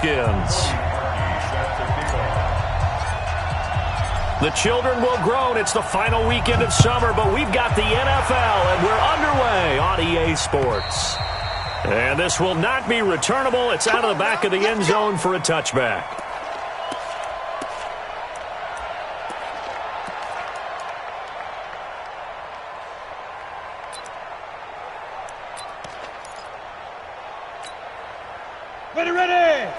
Redskins. The children will groan. It's the final weekend of summer, but we've got the NFL, and we're underway on EA Sports. And this will not be returnable. It's out of the back of the end zone for a touchback. Ready.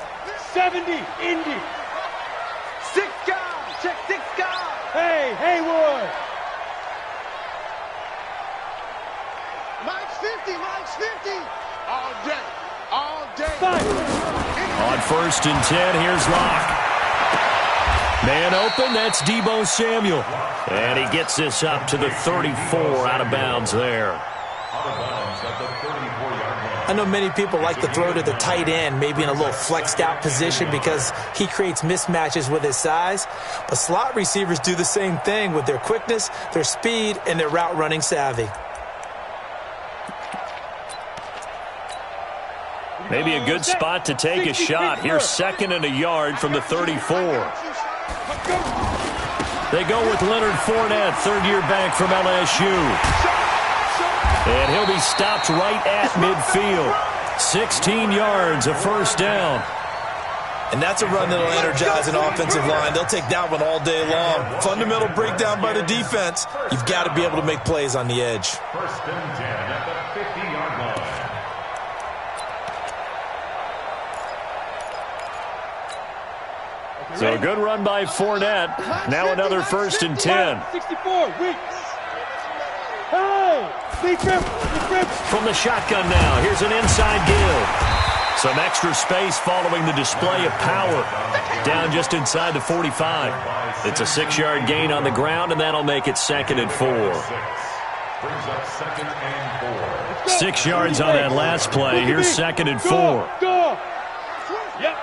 70, Indy. 6 guys. Check 6 guys. Hey, Haywood. Mike's 50. All day. Fire. On 1st and 10, here's Locke. Man open, that's Deebo Samuel. And he gets this up to the 34, out of bounds there. I know many people like to throw to the tight end, maybe in a little flexed out position because he creates mismatches with his size. But slot receivers do the same thing with their quickness, their speed, and their route running savvy. Maybe a good spot to take a shot. Here's 2nd and a yard from the 34. They go with Leonard Fournette, third-year back from LSU. And he'll be stopped right at midfield. 16 yards, a first down. And that's a run that'll energize an offensive line. They'll take that one all day long. Fundamental breakdown by the defense. You've got to be able to make plays on the edge. 1st and 10 at the 50-yard line. So a good run by Fournette. Now another 1st and 10. 64, Weeks. Hey, big grip. From the shotgun now, here's an inside give. Some extra space following the display of power. Down just inside the 45. It's a 6-yard gain on the ground, and that'll make it 2nd and 4. Brings up 2nd and 4. 6 yards on that last play. Here's 2nd and 4. Go. Yep.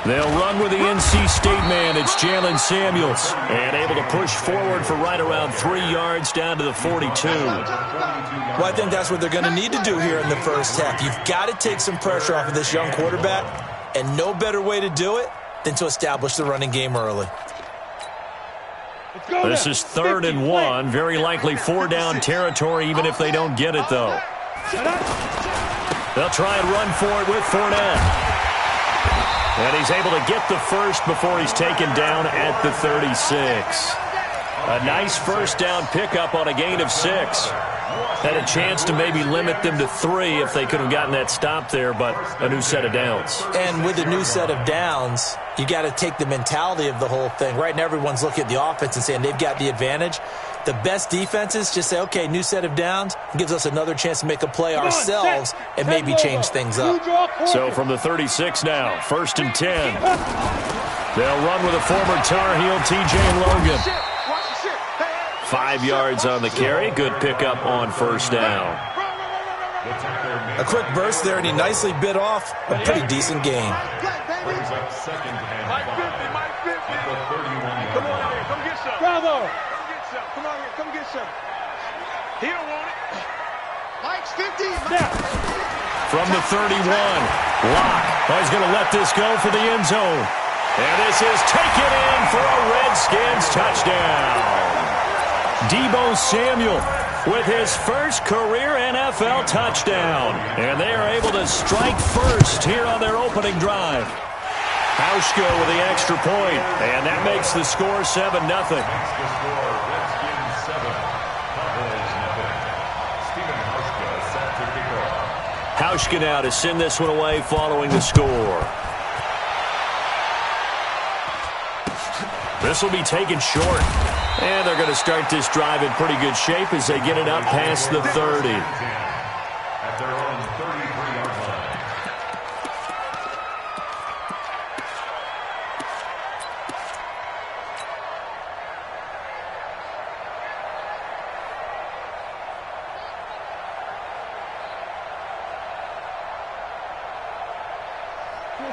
They'll run with the NC State man. It's Jalen Samuels. And able to push forward for right around 3 yards down to the 42. Well, I think that's what they're going to need to do here in the first half. You've got to take some pressure off of this young quarterback, and no better way to do it than to establish the running game early. This is 3rd and 1. Very likely 4-down territory, even if they don't get it, though. They'll try and run for it with Fournette. And he's able to get the first before he's taken down at the 36. A nice first down pickup on a gain of 6. Had a chance to maybe limit them to 3 if they could have gotten that stop there, but a new set of downs. And with a new set of downs, you got to take the mentality of the whole thing. Right now, everyone's looking at the offense and saying they've got the advantage. The best defenses just say, okay, new set of downs, gives us another chance to make a play ourselves and maybe change things up. So from the 36 now, 1st and 10. They'll run with a former Tar Heel, TJ Logan. 5 yards on the carry. Good pickup on 1st down. A quick burst there, and he nicely bit off a pretty decent gain. Brings up 2nd and 5. At the 31-yard Come on here, come get some. Bravo. Come on here, come get some. He don't want it. Mike's 50. From the 31, Locke. He's going to let this go for the end zone. And this is taken in for a Redskins touchdown. Deebo Samuel with his first career NFL touchdown. And they are able to strike first here on their opening drive. Hauschka with the extra point, and that makes the score 7-0. Hauschka now to send this one away following the score. This will be taken short. And they're going to start this drive in pretty good shape as they get it up past the 30. At their own 33-yard line.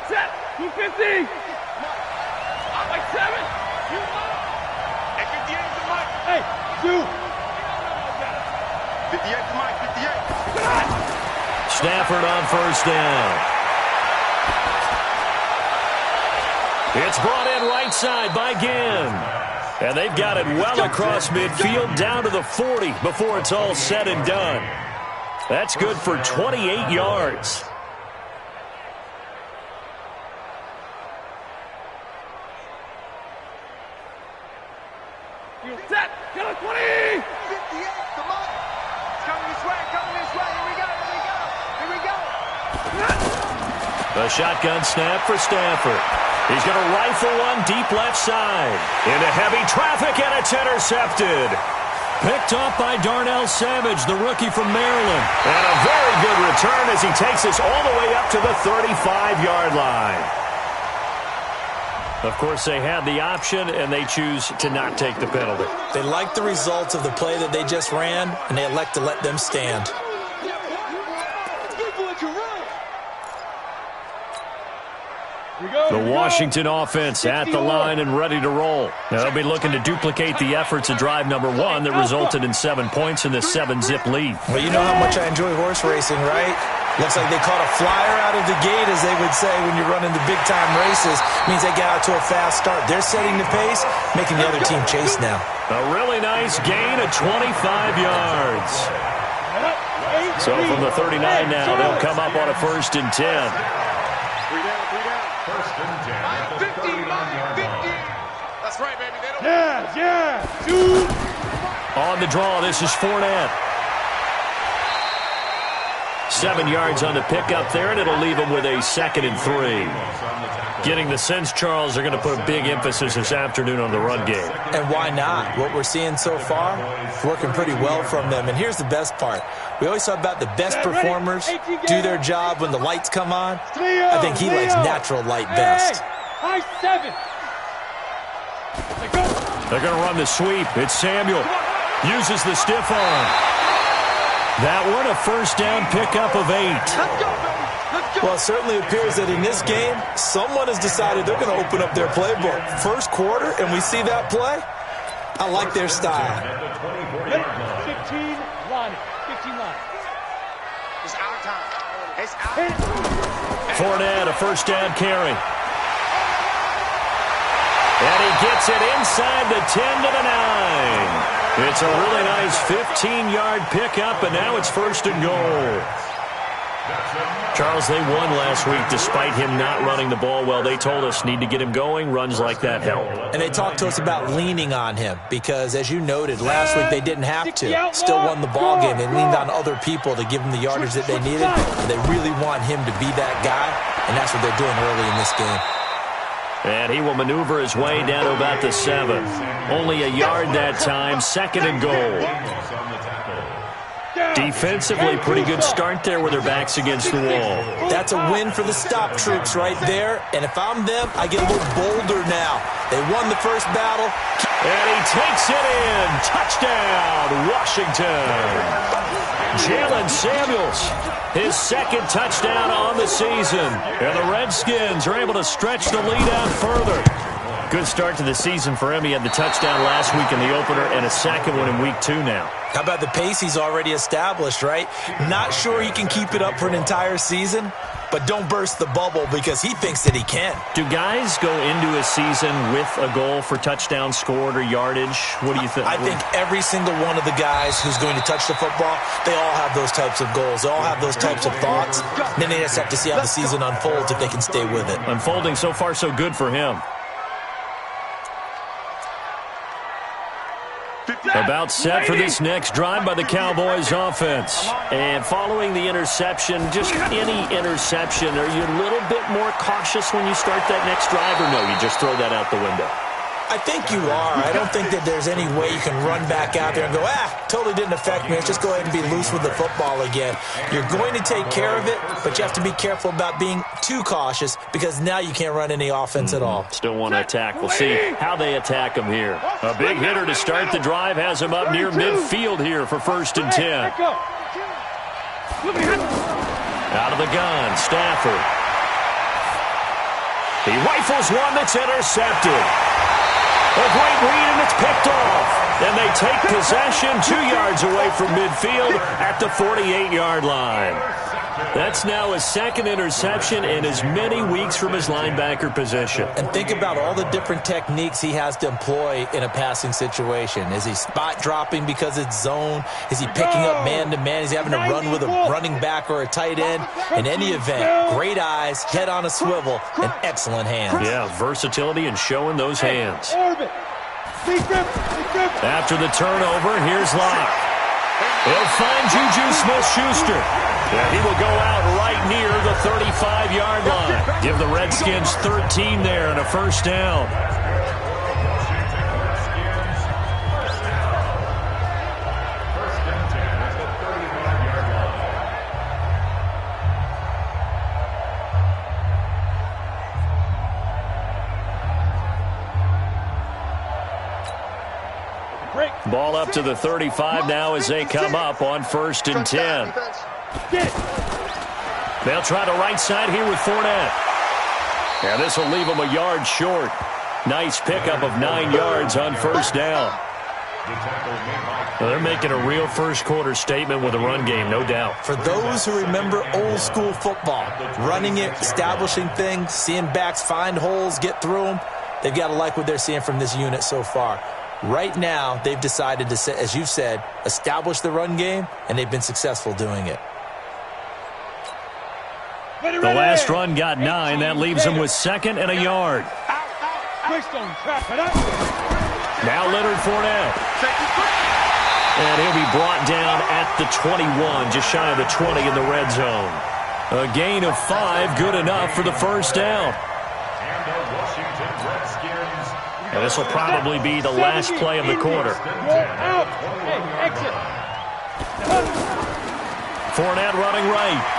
Set. 250. Like 7. You At 58 to Mike. Hey, 2. 58 to Mike, 58. Stafford on first down. It's brought in right side by Ginn. And they've got it well across midfield down to the 40 before it's all said and done. That's good for 28 yards. You set. Get a 20. 58, come on. It's coming this way, Here we go, Here we go. The shotgun snap for Stafford. He's going to rifle one deep left side. Into heavy traffic, and it's intercepted. Picked off by Darnell Savage, the rookie from Maryland. And a very good return as he takes us all the way up to the 35-yard line. Of course, they had the option, and they choose to not take the penalty. They like the results of the play that they just ran, and they elect to let them stand. The Washington offense at the line and ready to roll. Now, they'll be looking to duplicate the efforts of drive number 1 that resulted in 7 points in this 7-zip lead. Well, you know how much I enjoy horse racing, right? Looks like they caught a flyer out of the gate, as they would say when you're running the big-time races. Means they got out to a fast start. They're setting the pace, making the other team chase now. A really nice gain of 25 yards. So from the 39 now, they'll come up on a 1st and 10. 3 down. First and 10. 50. That's right, baby. On the draw, this is Fournette. 7 yards on the pickup there, and it'll leave them with a 2nd and 3. Getting the sense, Charles, they're going to put a big emphasis this afternoon on the run game. And why not? What we're seeing so far, working pretty well from them. And here's the best part. We always talk about the best performers do their job when the lights come on. I think he likes natural light best. High 7. They're going to run the sweep. It's Samuel. Uses the stiff arm. That one, a 1st down pickup of 8. Well, it certainly appears that in this game, someone has decided they're going to open up their playbook. First quarter, and we see that play. I like their style. 15 line. It's our time. It's our time. Fournette, a 1st down carry. And he gets it inside the 10 to the 9. It's a really nice 15-yard pickup, and now it's 1st and goal. Charles, they won last week despite him not running the ball well. They told us need to get him going. Runs like that help. And they talked to us about leaning on him because, as you noted, last week they didn't have to. Still won the ball game. They leaned on other people to give them the yardage that they needed. And they really want him to be that guy, and that's what they're doing early in this game. And he will maneuver his way down to about the 7. Only a yard that time, 2nd and goal. Defensively, pretty good start there with their backs against the wall. That's a win for the stop troops right there. And if I'm them, I get a little bolder now. They won the first battle. And he takes it in. Touchdown, Washington. Jalen Samuels, his 2nd touchdown on the season. And the Redskins are able to stretch the lead out further. Good start to the season for him. He had the touchdown last week in the opener and a 2nd one in week 2 now. How about the pace he's already established, right? Not sure he can keep it up for an entire season, but don't burst the bubble because he thinks that he can. Do guys go into a season with a goal for touchdown scored or yardage? What do you think? I think every single one of the guys who's going to touch the football, they all have those types of goals. They all have those types of thoughts. Then they just have to see how the season unfolds if they can stay with it. Unfolding so far so good for him. About set for this next drive by the Cowboys offense. And following the interception, just any interception, are you a little bit more cautious when you start that next drive, or no, you just throw that out the window? I think you are. I don't think that there's any way you can run back out there and go, totally didn't affect me. Let's just go ahead and be loose with the football again. You're going to take care of it, but you have to be careful about being too cautious because now you can't run any offense at all. Still want to attack. We'll see how they attack him here. A big hitter to start the drive has him up near midfield here for 1st and 10. Out of the gun, Stafford. He rifles one that's intercepted. A great read, and it's picked off. And they take possession 2 yards away from midfield at the 48-yard line. That's now his second interception in as many weeks from his linebacker position. And think about all the different techniques he has to employ in a passing situation. Is he spot dropping because it's zone? Is he picking up man-to-man? Is he having to run with a running back or a tight end? In any event, great eyes, head on a swivel, and excellent hands. Yeah, versatility and showing those hands. After the turnover, here's Locke. He'll find Juju Smith-Schuster. And he will go out right near the 35-yard line. Give the Redskins 13 there and a first down. Ball up to the 35 now as they come up on 1st and 10. They'll try the right side here with Fournette. And this will leave them a yard short. Nice pickup of 9 yards on first down. Well, they're making a real first-quarter statement with a run game, no doubt. For those who remember old-school football, running it, establishing things, seeing backs find holes, get through them, they've got to like what they're seeing from this unit so far. Right now, they've decided to, as you've said, establish the run game, and they've been successful doing it. The last run got 9. That leaves them with 2nd and a yard. Now Leonard Fournette. And he'll be brought down at the 21, just shy of the 20 in the red zone. A gain of 5, good enough for the first down. And this will probably be the last play of the quarter. Fournette running right.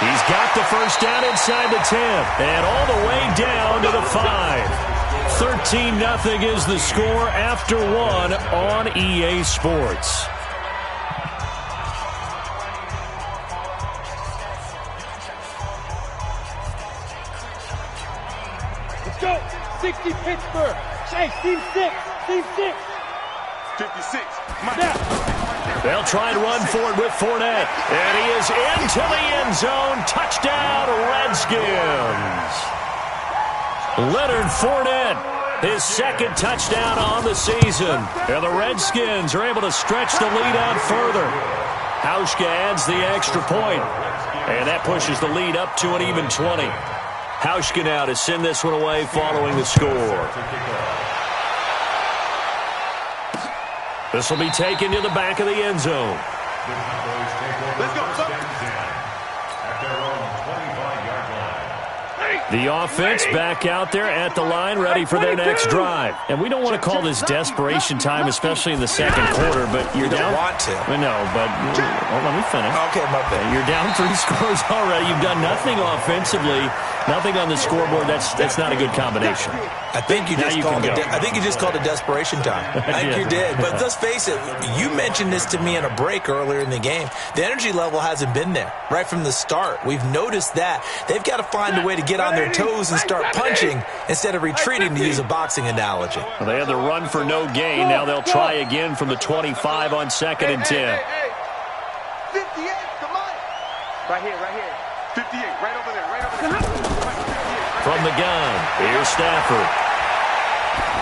He's got the first down inside the 10 and all the way down to the 5. 13-0 is the score after 1 on EA Sports. Let's go. 60 Pittsburgh. Hey, team 6. Team 6. 56. They'll try and run for it with Fournette. And he is into the end zone. Touchdown, Redskins. Leonard Fournette, his 2nd touchdown on the season. And the Redskins are able to stretch the lead out further. Hauschka adds the extra point. And that pushes the lead up to an even 20. Hauschka now to send this one away following the score. This will be taken to the back of the end zone. Let's go. The offense back out there at the line, ready for their next drive. And we don't want to call this desperation time, especially in the second quarter, but you're down. You don't want to. I know, but let me finish. Okay, my bad. You're down 3 scores already. You've done nothing offensively, nothing on the scoreboard. That's not a good combination. I think you just called it desperation time. I think you did. But let's face it, you mentioned this to me in a break earlier in the game. The energy level hasn't been there right from the start. We've noticed that. They've got to find a way to get on their toes and start punching instead of retreating, to use a boxing analogy. Well, they had the run for no gain. Now they'll try again from the 25 on 2nd and 10. 58, come on. Right here. 58, right over there. From the gun, here's Stafford.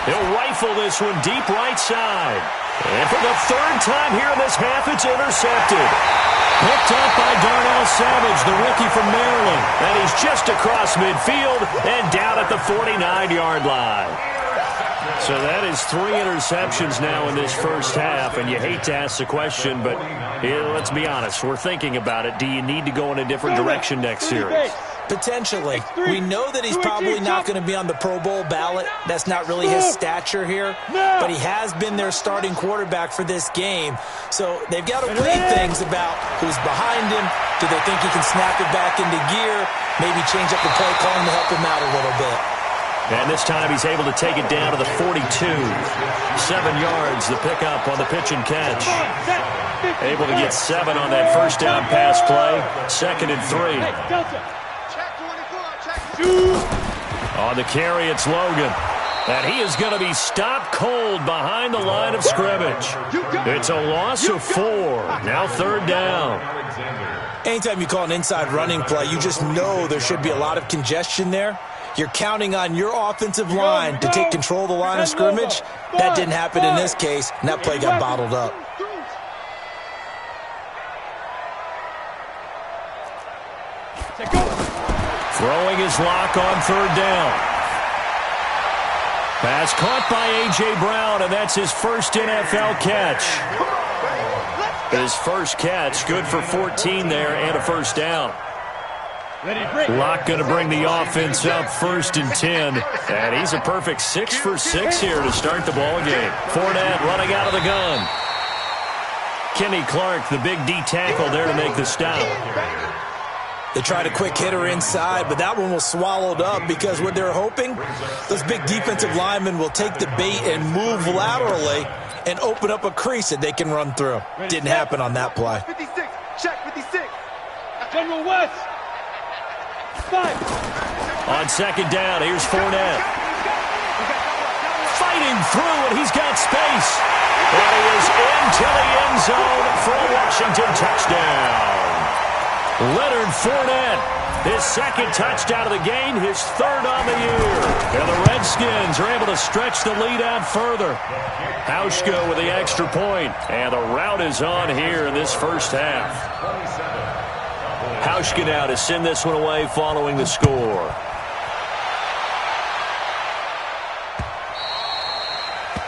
He'll rifle this one deep right side. And for the 3rd time here in this half, it's intercepted. Picked up by Darnell Savage, the rookie from Maryland. And he's just across midfield and down at the 49-yard line. So that is 3 interceptions now in this first half, and you hate to ask the question, but let's be honest, we're thinking about it. Do you need to go in a different direction next series? Potentially. We know that he's probably not going to be on the Pro Bowl ballot. That's not really his stature here. But he has been their starting quarterback for this game. So they've got to weigh things about who's behind him. Do they think he can snap it back into gear? Maybe change up the play calling to help him out a little bit. And this time he's able to take it down to the 42. 7 yards, the pickup on the pitch and catch. Able to get 7 on that first down pass play. 2nd and 3. On the carry, it's Logan. And he is going to be stopped cold behind the line of scrimmage. It's a loss of 4. Now 3rd down. Anytime you call an inside running play, you just know there should be a lot of congestion there. You're counting on your offensive line to take control of the line of scrimmage. That didn't happen in this case, and that play got bottled up. Throwing his lock on 3rd down. Pass caught by A.J. Brown, and that's his first NFL catch. His first catch, good for 14 there and a 1st down. Locke going to bring the offense up 1st and 10. And he's a perfect 6 for 6 here to start the ball game. Fournette running out of the gun. Kenny Clark, the big D tackle there to make the stop. They tried a quick hitter inside, but that one was swallowed up because what they're hoping, those big defensive linemen will take the bait and move laterally and open up a crease that they can run through. Didn't happen on that play. 56, check 56. General West. 5. On 2nd down, here's Fournette. Fighting through, and he's got space. And he is into the end zone for a Washington touchdown. Leonard Fournette, his 2nd touchdown of the game, his 3rd on the year. And the Redskins are able to stretch the lead out further. Hauschka with the extra point, and the route is on here in this first half. Hauschka now to send this one away following the score.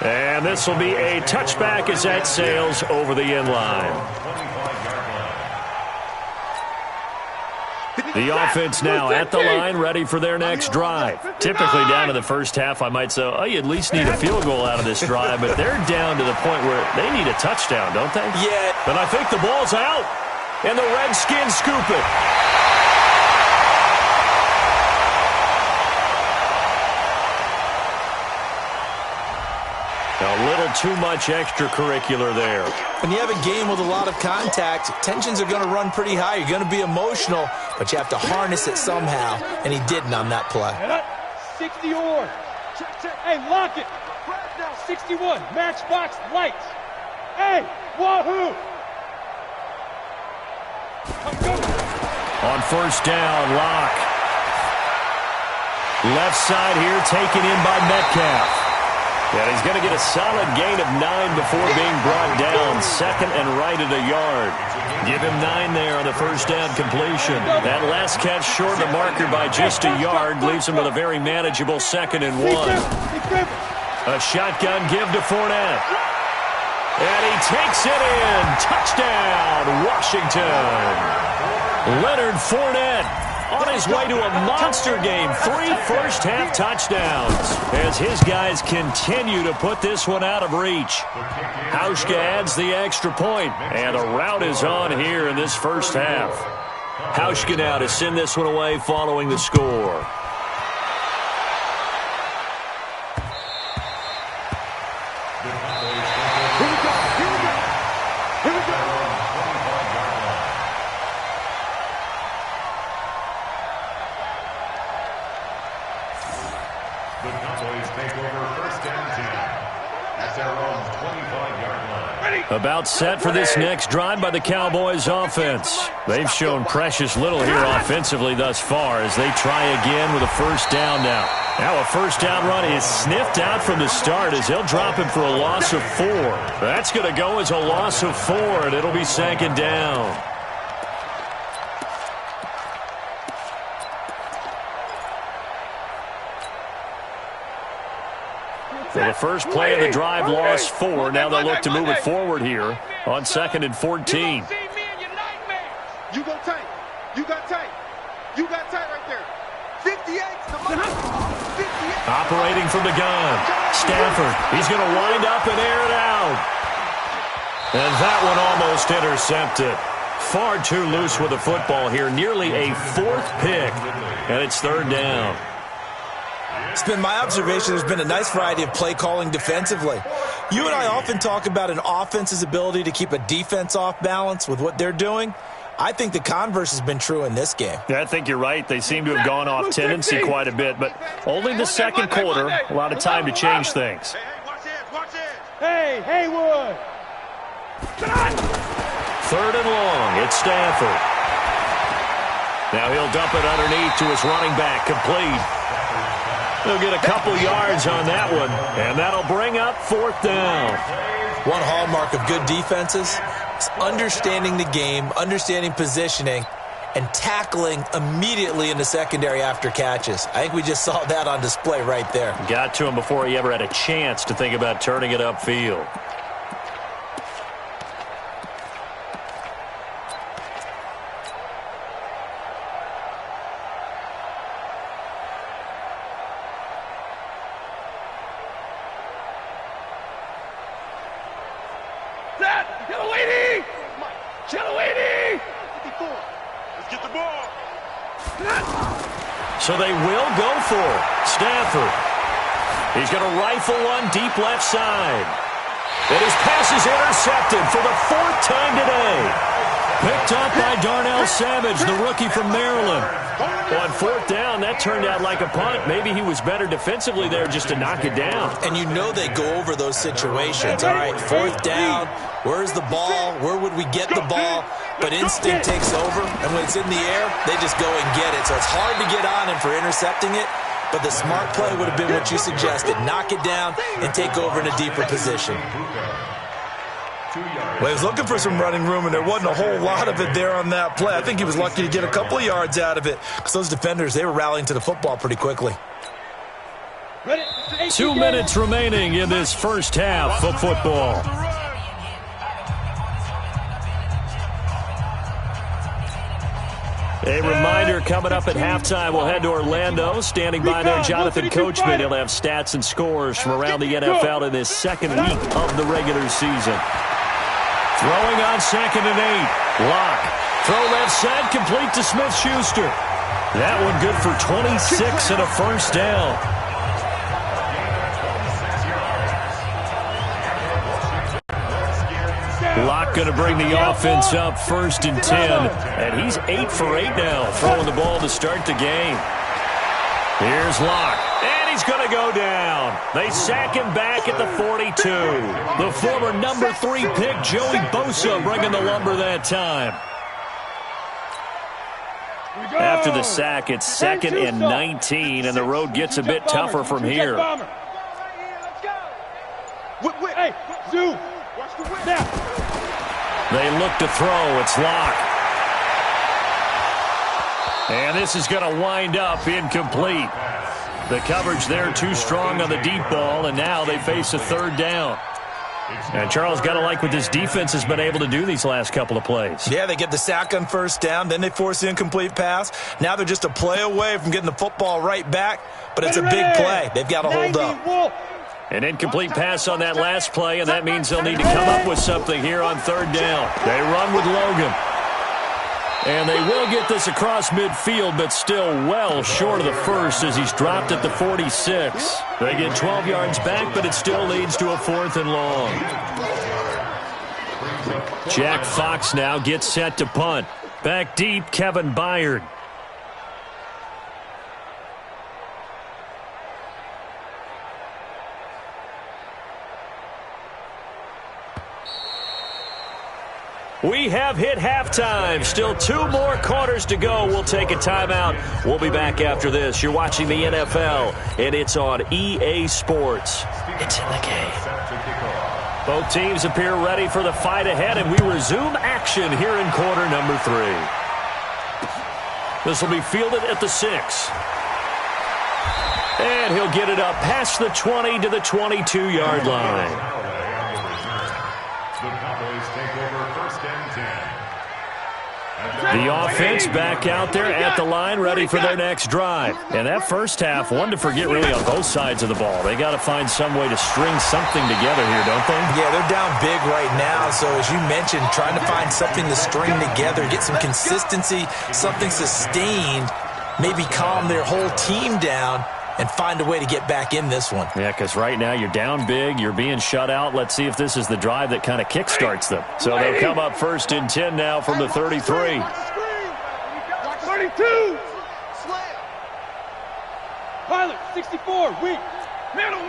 And this will be a touchback as that sails over the end line. The offense now at the line, ready for their next drive. Typically down in the first half, I might say, oh, you at least need a field goal out of this drive, but they're down to the point where they need a touchdown, don't they? Yeah. But I think the ball's out, and the Redskins scoop it. A little too much extracurricular there. When you have a game with a lot of contact, tensions are going to run pretty high. You're going to be emotional, but you have to harness it somehow, and he didn't on that play. 60 or. Hey, lock it. 61, matchbox lights. Hey, wahoo. On 1st down, Locke. Left side here taken in by Metcalf. And he's going to get a solid gain of 9 before being brought down. 2nd and right at a yard. Give him 9 there on the 1st down completion. That last catch short of the marker by just a yard leaves him with a very manageable 2nd and 1. A shotgun give to Fournette. And he takes it in. Touchdown, Washington. Leonard Fournette on his way to a monster game. 3 first-half touchdowns as his guys continue to put this one out of reach. Hauschka adds the extra point, and the route is on here in this first half. Hauschka now to send this one away following the score. About set for this next drive by the Cowboys offense. They've shown precious little here offensively thus far as they try again with a 1st down now. Now a 1st down run is sniffed out from the start as they'll drop him for a loss of 4. That's going to go as a loss of 4, and it'll be 2nd down. So the first play of the drive lost 4. Now they'll look to move it forward here on 2nd and 14. You go tight. You got tight. You got tight right there. 58. Operating from the gun. Stafford. He's going to wind up and air it out. And that one almost intercepted. Far too loose with the football here. Nearly a 4th pick. And it's 3rd down. It's been my observation there's been a nice variety of play calling defensively. You and I often talk about an offense's ability to keep a defense off balance with what they're doing. I think the converse has been true in this game. Yeah, I think you're right. They seem to have gone off tendency quite a bit, but only the second quarter. A lot of time to change things. Hey, watch this, watch this. Hey, Haywood. 3rd and long. It's Stafford. Now he'll dump it underneath to his running back. Complete. He'll get a couple yards on that one, and that'll bring up 4th down. One hallmark of good defenses is understanding the game, understanding positioning, and tackling immediately in the secondary after catches. I think we just saw that on display right there. Got to him before he ever had a chance to think about turning it upfield. So they will go for it. Stafford. He's going to rifle one deep left side. And his pass is intercepted for the 4th time today. Picked up by Darnell Savage, the rookie from Maryland. On 4th down, that turned out like a punt. Maybe he was better defensively there just to knock it down. And you know they go over those situations. All right, 4th down. Where's the ball? Where would we get the ball? But instinct takes over, and when it's in the air, they just go and get it. So it's hard to get on him for intercepting it, but the smart play would have been what you suggested. Knock it down and take over in a deeper position. Well, he was looking for some running room, and there wasn't a whole lot of it there on that play. I think he was lucky to get a couple of yards out of it, because those defenders, they were rallying to the football pretty quickly. 2 minutes remaining in this first half of football. A reminder, coming up at halftime, we'll head to Orlando. Standing by there, Jonathan Coachman. He'll have stats and scores from around the NFL in this second week of the regular season. Throwing on 2nd and 8. Lock. Throw left side, complete to Smith-Schuster. That one good for 26 and a first down. Locke going to bring the offense up 1st and 10. And he's 8 for 8 now, throwing the ball to start the game. Here's Locke. And he's going to go down. They sack him back at the 42. The former number 3 pick, Joey Bosa, bringing the lumber that time. After the sack, it's 2nd and 19, and the road gets a bit tougher from here. Hey, Zoo. Now. They look to throw. It's Locke. And this is going to wind up incomplete. The coverage there too strong on the deep ball, and now they face a 3rd down. And Charles, got to like what this defense has been able to do these last couple of plays. Yeah, they get the sack on 1st down, then they force the incomplete pass. Now they're just a play away from getting the football right back, but it's a big play. They've got to hold up. An incomplete pass on that last play, and that means they'll need to come up with something here on 3rd down. They run with Logan. And they will get this across midfield, but still well short of the first as he's dropped at the 46. They get 12 yards back, but it still leads to a 4th and long. Jack Fox now gets set to punt. Back deep, Kevin Byard. We have hit halftime. Still 2 more quarters to go. We'll take a timeout. We'll be back after this. You're watching the NFL, and it's on EA Sports. It's in the game. Both teams appear ready for the fight ahead, and we resume action here in quarter number 3. This will be fielded at the 6. And he'll get it up past the 20 to the 22-yard line. The offense back out there at the line, ready for their next drive. And that first half, one to forget really on both sides of the ball. They got to find some way to string something together here, don't they? Yeah, they're down big right now. So as you mentioned, trying to find something to string together, get some consistency, something sustained, maybe calm their whole team down and find a way to get back in this one. Yeah, because right now you're down big, you're being shut out. Let's see if this is the drive that kind of kickstarts them. So they'll come up 1st and 10 now from the 33. 32. Pilot, 64, weak. Middle.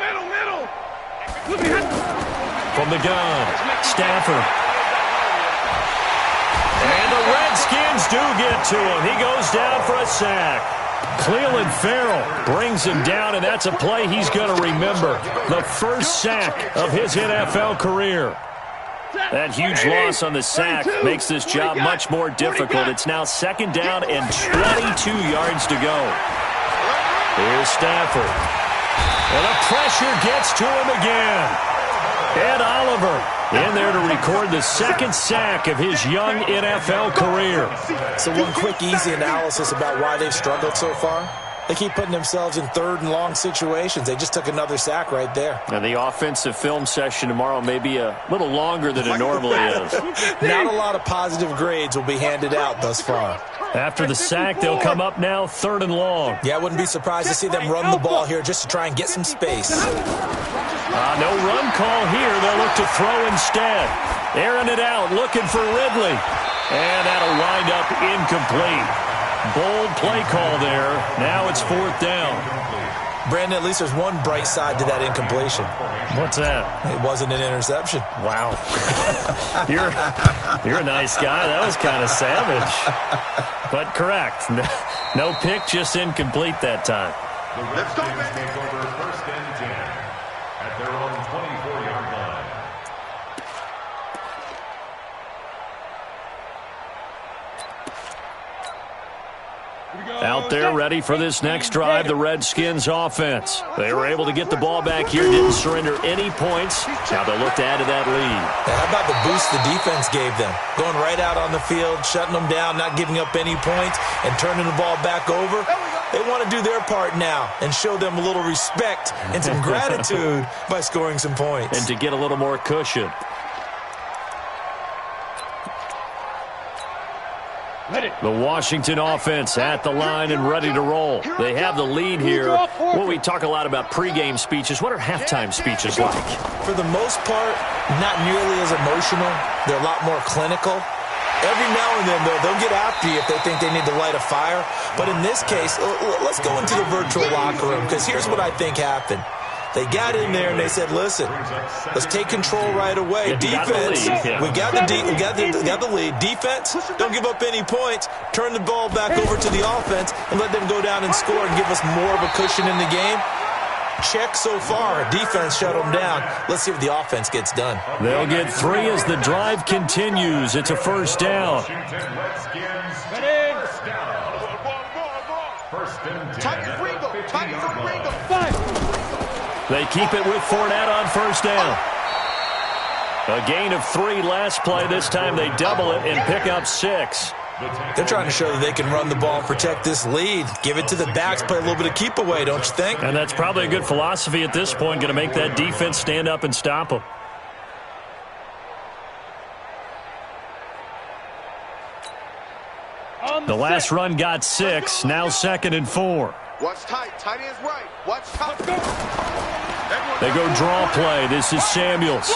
From the gun, Stafford. And the Redskins do get to him. He goes down for a sack. Cleveland Farrell brings him down, and that's a play he's going to remember. The first sack of his NFL career. That huge loss on the sack makes this job much more difficult. It's now 2nd down and 22 yards to go. Here's Stafford. And the pressure gets to him again. Ed Oliver in there to record the 2nd sack of his young NFL career. So one quick, easy analysis about why they've struggled so far. They keep putting themselves in 3rd and long situations. They just took another sack right there. Now the offensive film session tomorrow may be a little longer than it normally is. Not a lot of positive grades will be handed out thus far. After the sack, they'll come up now 3rd and long. Yeah, I wouldn't be surprised to see them run the ball here just to try and get some space. No run call here. They'll look to throw instead. Airing it out, looking for Ridley. And that'll wind up incomplete. Bold play call there. Now it's 4th down. Brandon, at least there's one bright side to that incompletion. What's that? It wasn't an interception. Wow. You're a nice guy. That was kind of savage. But correct. No pick, just incomplete that time. The Redskins take over 1st and 10 at their own 24-yard line. Out there ready for this next drive, the Redskins offense. They were able to get the ball back here, didn't surrender any points. Now they'll look to add to that lead. How about the boost the defense gave them? Going right out on the field, shutting them down, not giving up any points, and turning the ball back over. They want to do their part now and show them a little respect and some gratitude by scoring some points. And to get a little more cushion. The Washington offense at the line and ready to roll. They have the lead here. Well, we talk a lot about pregame speeches. What are halftime speeches like? For the most part, not nearly as emotional. They're a lot more clinical. Every now and then, though, they'll get after you if they think they need to light a fire. But in this case, let's go into the virtual locker room, because here's what I think happened. They got in there and they said, listen, let's take control right away. Defense, we got the lead. Defense, don't give up any points. Turn the ball back over to the offense and let them go down and score and give us more of a cushion in the game. Check so far. Defense shut them down. Let's see if the offense gets done. They'll get 3 as the drive continues. It's a 1st down. They keep it with Fournette on 1st down. A gain of 3 last play. This time they double it and pick up 6. They're trying to show that they can run the ball and protect this lead. Give it to the backs, play a little bit of keep away, don't you think? And that's probably a good philosophy at this point, going to make that defense stand up and stop them. The last run got 6, now 2nd and 4. Watch tight. Tight ends right. Watch tight. They go draw play. This is Samuels.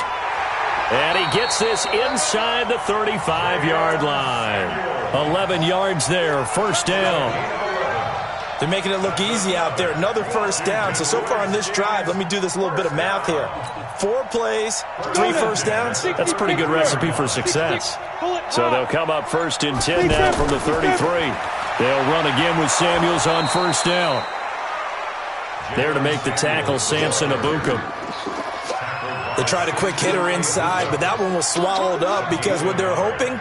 And he gets this inside the 35-yard line. 11 yards there, 1st down. They're making it look easy out there. Another 1st down. So far on this drive, let me do this little bit of math here. 4 plays, 3 first downs. That's a pretty good recipe for success. So they'll come up 1st and 10 now from the 33. They'll run again with Samuels on 1st down. There to make the tackle, Samson Abukum. They tried a quick hitter inside, but that one was swallowed up because what they're hoping,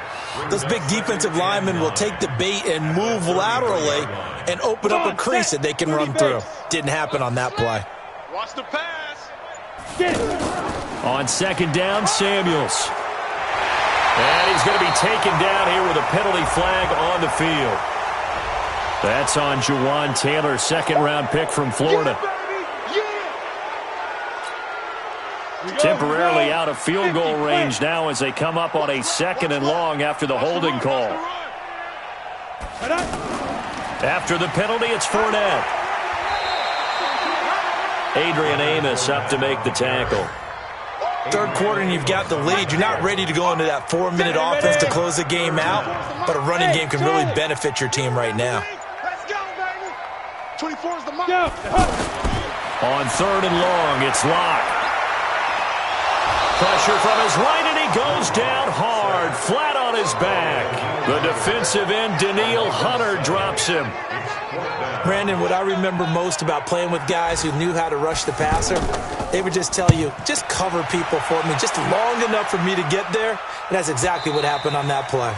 those big defensive linemen will take the bait and move laterally and open up a crease that they can run through. Didn't happen on that play. Watch the pass. On 2nd down, Samuels. And he's going to be taken down here with a penalty flag on the field. That's on Juwan Taylor, 2nd-round pick from Florida. Temporarily out of field goal range now as they come up on a 2nd and long after the holding call. After the penalty, it's Fournette. Adrian Amos up to make the tackle. Third quarter and you've got the lead. You're not ready to go into that 4-minute offense to close the game out, but a running game can really benefit your team right now. Let's go, baby. 24 is the mark. On third and long, it's Locke. Pressure from his right, and he goes down hard, flat on his back. The defensive end, Daniil Hunter, drops him. Brandon, what I remember most about playing with guys who knew how to rush the passer, they would just tell you, just cover people for me, just long enough for me to get there. And that's exactly what happened on that play.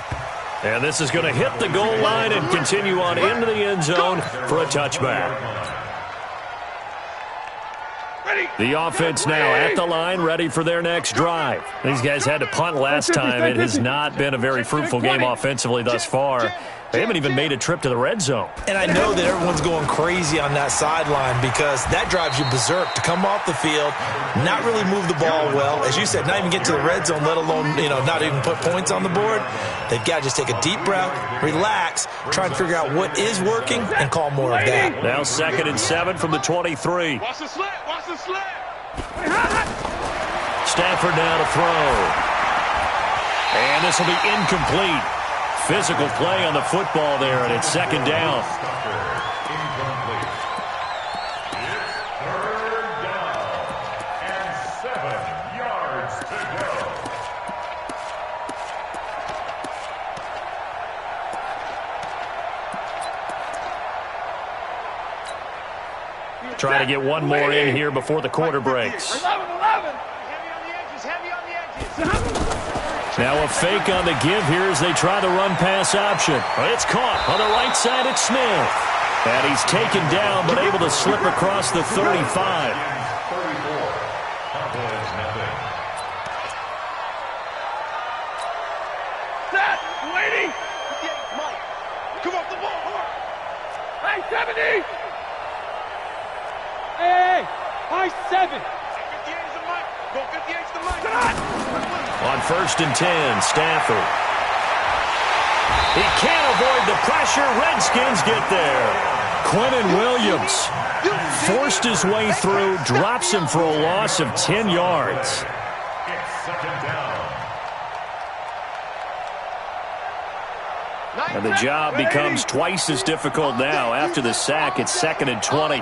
And this is going to hit the goal line and continue on into the end zone for a touchback. The offense now at the line, ready for their next drive. These guys had to punt last time. It has not been a very fruitful game offensively thus far. They haven't even made a trip to the red zone. And I know that everyone's going crazy on that sideline because that drives you berserk to come off the field, not really move the ball well. As you said, not even get to the red zone, let alone, not even put points on the board. They've got to just take a deep breath, relax, try and figure out what is working, and call more of that. Now 2nd and 7 from the 23. Watch the slant. Watch the slant. Stafford now to throw. And this will be incomplete. Physical play on the football there, and it's 2nd down. Incomplete. It's 3rd down and 7 yards to go. Try to get one more in here before the quarter breaks. 11. Heavy on the edges. Heavy on the edges. Now a fake on the give here as they try the run-pass option. It's caught on the right side at Smith. And he's taken down but able to slip across the 35. 34. Cowboys nothing. Set. Waiting. Mike, come off the ball. High 70. Hey. High 7. 58 is the Mike. Go 58 is the Mike. On 1st and 10, Stafford. He can't avoid the pressure. Redskins get there. Quinnen Williams forced his way through, drops him for a loss of 10 yards. It's 2nd down. And the job becomes twice as difficult now. After the sack, it's 2nd and 20.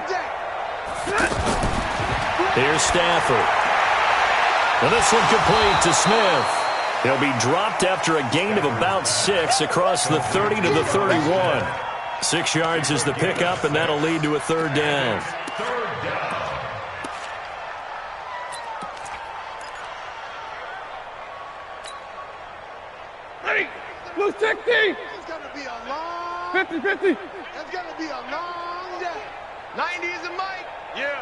Here's Stafford. And this one complete to Smith. He'll be dropped after a gain of about 6 across the 30 to the 31. 6 yards is the pickup, and that'll lead to a 3rd down. 3rd down. Ready. Blue 60. It's going to be a long 50. It's going to be a long day. 90 is the Mike. Yeah.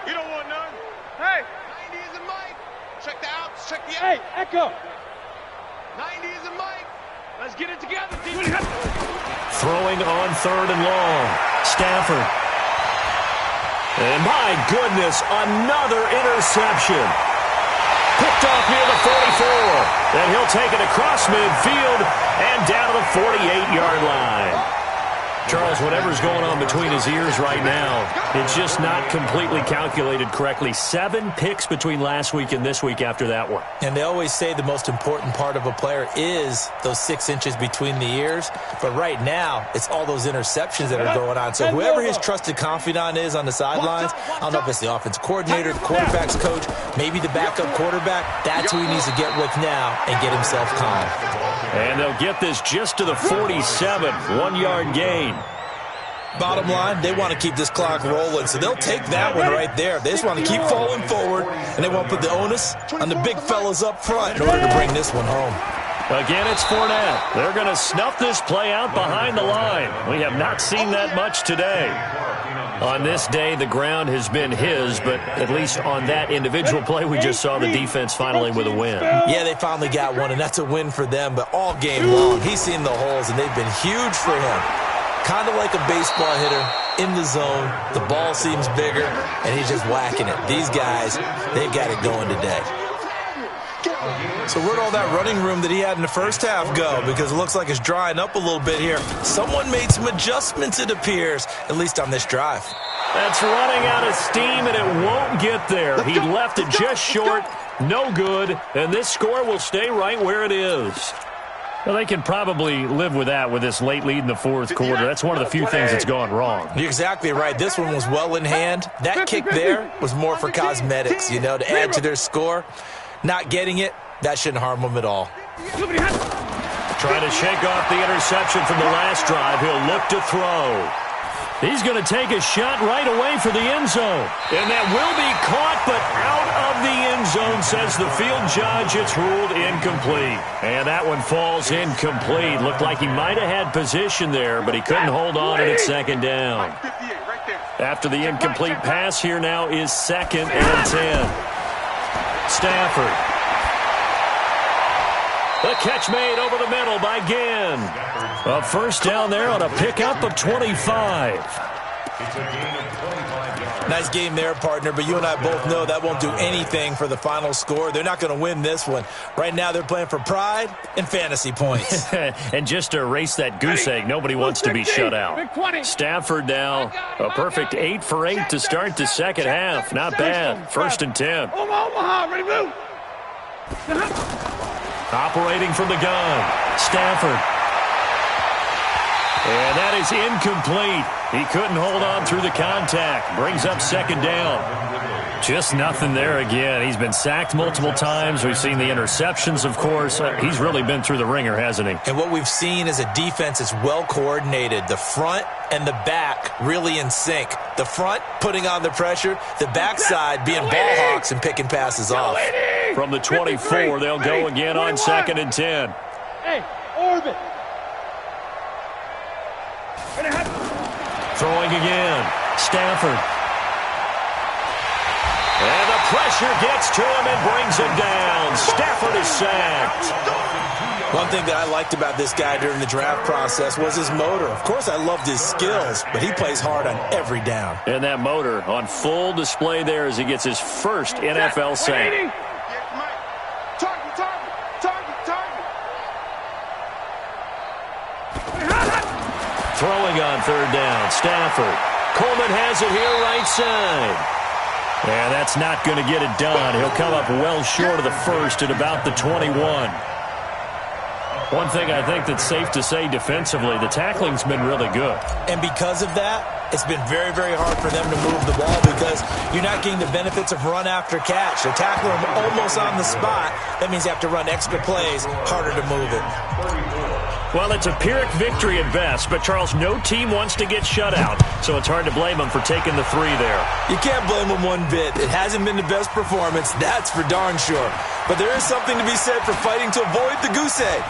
You don't want none. Hey. 90 is the Mike. Check the outs. Check the Hey, outs. echo. 90 is the Mike. Let's get it together, team. Throwing on 3rd and long. Stafford. And my goodness, another interception. Picked off near the 44. And he'll take it across midfield and down to the 48-yard line. Charles, whatever's going on between his ears right now, it's just not completely calculated correctly. 7 picks between last week and this week after that one. And they always say the most important part of a player is those 6 inches between the ears. But right now, it's all those interceptions that are going on. So whoever his trusted confidant is on the sidelines, I don't know if it's the offense coordinator, the quarterback's coach, maybe the backup quarterback, that's who he needs to get with now and get himself calm. And they'll get this just to the 47, 1-yard gain. Bottom line, they want to keep this clock rolling, so they'll take that one right there. They just want to keep falling forward, and they want to put the onus on the big fellas up front in order to bring this one home. Again, it's Fournette. They're going to snuff this play out behind the line. We have not seen that much today. On this day, the ground has been his, but at least on that individual play, we just saw the defense finally with a win. Yeah, they finally got one, and that's a win for them, but all game long, he's seen the holes, and they've been huge for him. Kind of like a baseball hitter in the zone. The ball seems bigger, and he's just whacking it. These guys, they've got it going today. So where'd all that running room that he had in the first half go? Because it looks like it's drying up a little bit here. Someone made some adjustments, it appears, at least on this drive. That's running out of steam, and it won't get there. He left it just short. No good. And this score will stay right where it is. Well, they can probably live with that with this late lead in the fourth quarter. That's one of the few things that's gone wrong. You're exactly right. This one was well in hand. That kick there was more for cosmetics, you know, to add to their score. Not getting it, that shouldn't harm them at all. Trying to shake off the interception from the last drive. He'll look to throw. He's going to take a shot right away for the end zone. And that will be caught, but out of the end zone, says the field judge. It's ruled incomplete. And that one falls incomplete. Looked like he might have had position there, but he couldn't hold on and it's second down. After the incomplete pass, here now is 2nd and 10. Stafford. The catch made over the middle by Ginn. A first down there on a pickup of 25. Nice game there, partner, but you and I both know that won't do anything for the final score. They're not going to win this one. Right now they're playing for pride and fantasy points. And just to erase that goose egg, nobody wants to be shut out. Stafford now, a perfect 8 for 8 to start the second half. Not bad. 1st and 10. Omaha, ready to move. Operating from the gun, Stafford. And that is incomplete. He couldn't hold on through the contact. Brings up 2nd down. Just nothing there again. He's been sacked multiple times. We've seen the interceptions, of course. He's really been through the ringer, hasn't he? And what we've seen is a defense that's well coordinated. The front and the back really in sync. The front putting on the pressure. The backside being ball hawks and picking passes off. From the 24, they'll go again on 2nd and 10. Hey, orbit. Throwing again. Stafford. And the pressure gets to him and brings him down. Stafford is sacked. One thing that I liked about this guy during the draft process was his motor. Of course, I loved his skills, but he plays hard on every down. And that motor on full display there as he gets his first NFL sack. Throwing on 3rd down, Stafford. Coleman has it here right side. And that's not going to get it done. He'll come up well short of the first at about the 21. One thing I think that's safe to say defensively, the tackling's been really good. And because of that, it's been very, very hard for them to move the ball because you're not getting the benefits of run after catch. They're tackling them almost on the spot. That means you have to run extra plays, harder to move it. Well, it's a Pyrrhic victory at best, but, Charles, no team wants to get shut out, so it's hard to blame them for taking the 3 there. You can't blame them one bit. It hasn't been the best performance, that's for darn sure. But there is something to be said for fighting to avoid the goose egg,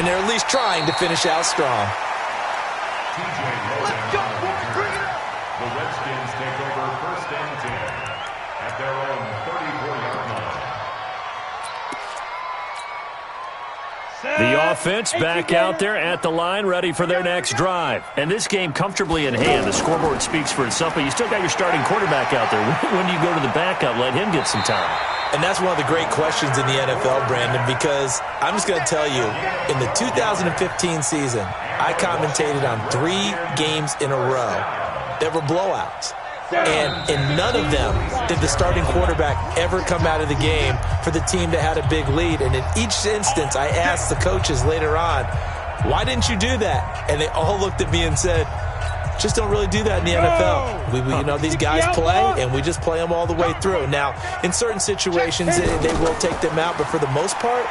and they're at least trying to finish out strong. Let's go, boys. Bring it up. The Redskins take over 1st and 10 at their own 34-yard line. The offense back out there at the line, ready for their next drive. And this game comfortably in hand. The scoreboard speaks for itself, but you still got your starting quarterback out there. When do you go to the backup, let him get some time? And that's one of the great questions in the NFL, Brandon, because I'm just going to tell you, in the 2015 season, I commentated on 3 games in a row that were blowouts. And in none of them did the starting quarterback ever come out of the game for the team that had a big lead. And in each instance, I asked the coaches later on, why didn't you do that? And they all looked at me and said, just don't really do that in the NFL. You know, these guys play, and we just play them all the way through. Now, in certain situations, they will take them out, but for the most part,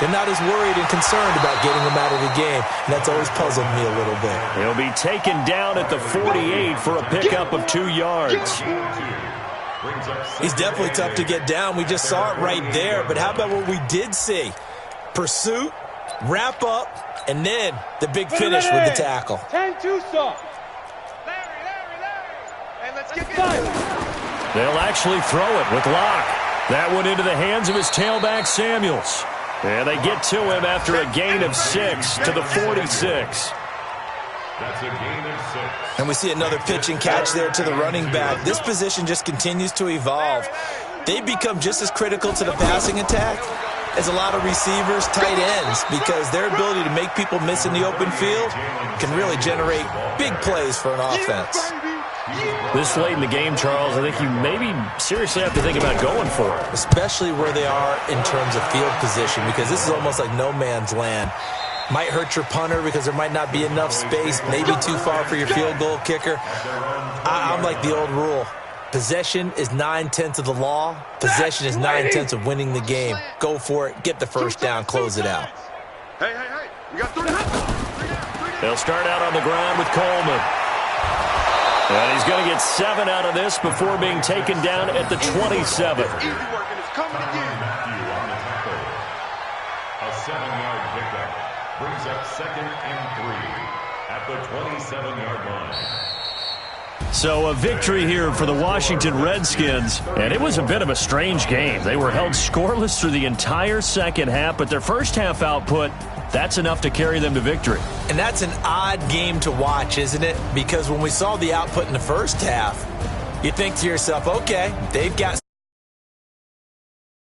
they're not as worried and concerned about getting them out of the game, and that's always puzzled me a little bit. He'll be taken down at the 48 for a pickup of 2 yards. He's definitely tough to get down. We just saw it right there, but how about what we did see? Pursuit, wrap up, and then the big finish with the tackle. 10-2 soft. And let's get They'll actually throw it with Locke. That one into the hands of his tailback, Samuels. And they get to him after a gain of 6 to the 46. That's a gain of 6. And we see another pitch and catch there to the running back. This position just continues to evolve. They've become just as critical to the passing attack as a lot of receivers, tight ends, because their ability to make people miss in the open field can really generate big plays for an offense. This late in the game, Charles, I think you maybe seriously have to think about going for it. Especially where they are in terms of field position, because this is almost like no man's land. Might hurt your punter because there might not be enough space, maybe too far for your field goal kicker. I'm like the old rule. Possession is 9/10 of the law. Possession is 9/10 of winning the game. Go for it. Get the first down. Close it out. Hey, we got 3 down. They'll start out on the ground with Coleman. And he's going to get 7 out of this before being taken down at the 27. Easy work, and it's coming again. Matthew on the tackle. A 7-yard pickup brings up 2nd and 3 at the 27-yard line. So a victory here for the Washington Redskins, and it was a bit of a strange game. They were held scoreless through the entire second half, but their first half output, that's enough to carry them to victory. And that's an odd game to watch, isn't it? Because when we saw the output in the first half, you think to yourself, okay, they've got